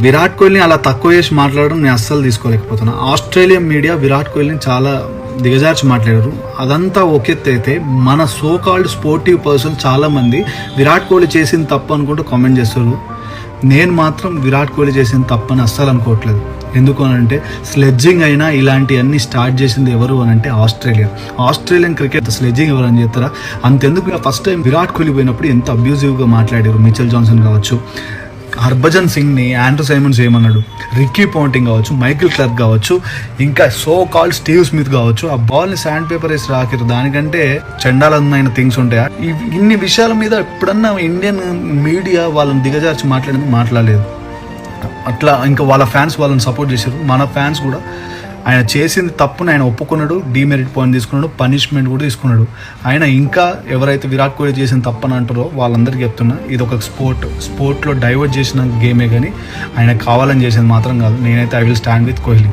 విరాట్ కోహ్లీని అలా తక్కువ చేసి మాట్లాడడం నేను అస్సలు తీసుకోలేకపోతున్నా. ఆస్ట్రేలియన్ మీడియా విరాట్ కోహ్లీని చాలా దిగజార్చి మాట్లాడారు. అదంతా ఒకెత్తైతే మన సో కాల్డ్ స్పోర్టివ్ పర్సన్ చాలామంది విరాట్ కోహ్లీ చేసిన తప్పు అనుకుంటూ కామెంట్ చేస్తారు. నేను మాత్రం విరాట్ కోహ్లీ చేసిన తప్పని అస్సలు అనుకోవట్లేదు. ఎందుకు అనంటే స్లెడ్జింగ్ అయినా ఇలాంటివన్నీ స్టార్ట్ చేసింది ఎవరు అనంటే ఆస్ట్రేలియన్ క్రికెట్ స్లెడ్జింగ్ ఎవరు అని చెప్తారా? అంతెందుకు ఫస్ట్ టైం విరాట్ కోహ్లీ పోయినప్పుడు ఎంత అబ్యూజివ్గా మాట్లాడారు. మిచెల్ జాన్సన్ కావచ్చు, హర్భజన్ సింగ్ని ఆండ్రూ సైమన్స్ ఏమన్నాడు, రిక్కీ పాంటింగ్ కావచ్చు, మైకిల్ క్లర్క్ కావచ్చు, ఇంకా సో కాల్డ్ స్టీవ్ స్మిత్ కావచ్చు, ఆ బాల్ని శాండ్ పేపర్ వేసి రాకిరు. దానికంటే చండాలమైన థింగ్స్ ఉంటాయా? ఇన్ని విషయాల మీద ఎప్పుడన్నా ఇండియన్ మీడియా వాళ్ళని దిగజార్చి మాట్లాడలేదు. అట్లా ఇంకా వాళ్ళ ఫ్యాన్స్ వాళ్ళని సపోర్ట్ చేశారు. మన ఫ్యాన్స్ కూడా ఆయన చేసింది తప్పుని ఆయన ఒప్పుకున్నాడు, డీమెరిట్ పాయింట్ తీసుకున్నాడు, పనిష్మెంట్ కూడా తీసుకున్నాడు. ఆయన ఇంకా ఎవరైతే విరాట్ కోహ్లీ చేసిన తప్పని అంటారో వాళ్ళందరికీ చెప్తున్నా, ఇది ఒక స్పోర్ట్లో డైవర్ట్ చేసిన గేమే కానీ ఆయన కావాలని చేసేది మాత్రం కాదు. నేనైతే I will stand with Kohli.